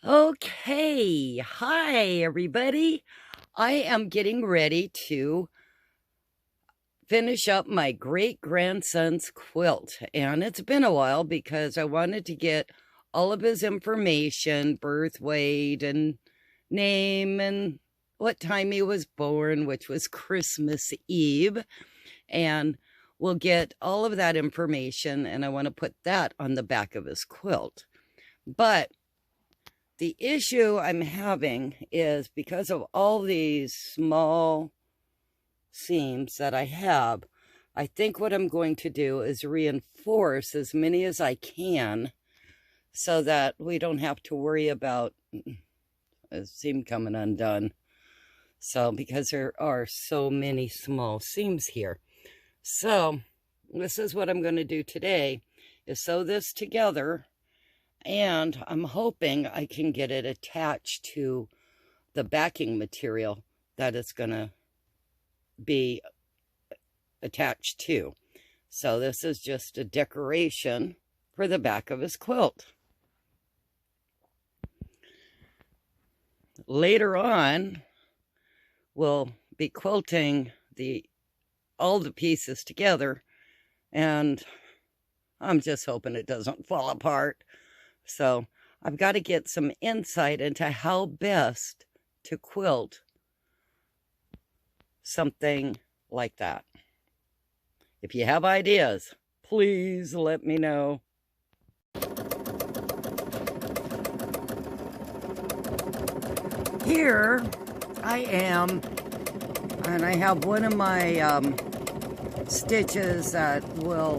Okay, hi everybody. I am getting ready to finish up my great grandson's quilt, and it's been a while because I wanted to get all of his information, birth weight, and name, and what time he was born, which was Christmas Eve. And we'll get all of that information, and I want to put that on the back of his quilt. But the issue I'm having is because of all these small seams that I have, I think what I'm going to do is reinforce as many as I can so that we don't have to worry about a seam coming undone. So, because there are so many small seams here. So, this is what I'm going to do today, is sew this together. And I'm hoping I can get it attached to the backing material that it's going to be attached to. So this is just a decoration for the back of his quilt. Later on, we'll be quilting all the pieces together, and I'm just hoping it doesn't fall apart. So I've got to get some insight into how best to quilt something like that. If you have ideas, please let me know. Here I am, and I have one of my stitches that will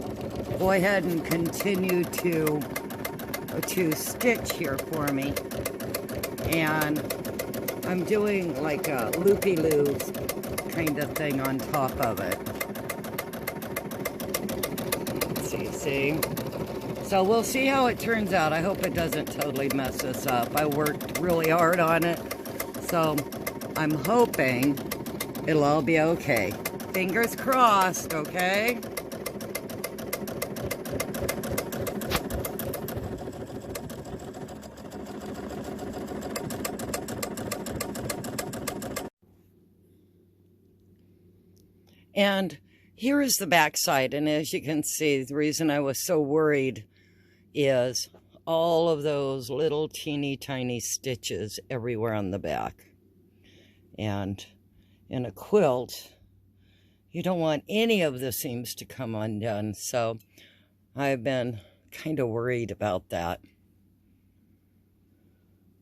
go ahead and continue to stitch here for me, and I'm doing like a loopy-loo kind of thing on top of it. See? So we'll see how it turns out. I hope it doesn't totally mess us up. I worked really hard on it, so I'm hoping it'll all be okay. Fingers crossed, okay? And here is the back side, and as you can see, the reason I was so worried is all of those little teeny tiny stitches everywhere on the back. And in a quilt, you don't want any of the seams to come undone, so I've been kind of worried about that.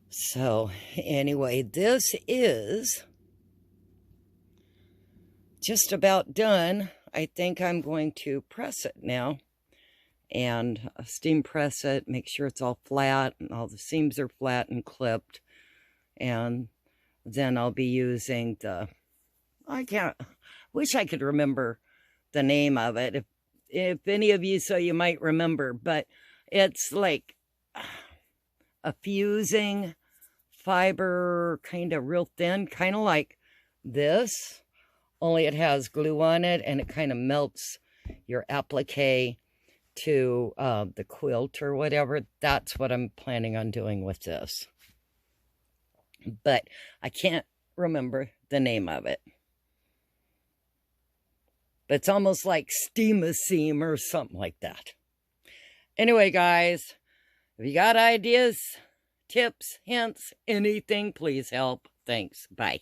So anyway, this is just about done. I think I'm going to press it now and steam press it, make sure it's all flat and all the seams are flat and clipped. And then I'll be using wish I could remember the name of it. If any of you, so you might remember, but it's like a fusing fiber, kind of real thin, kind of like this. Only it has glue on it, and it kind of melts your applique to the quilt or whatever. That's what I'm planning on doing with this. But I can't remember the name of it. But it's almost like steam-a-seam or something like that. Anyway, guys, if you got ideas, tips, hints, anything, please help. Thanks. Bye.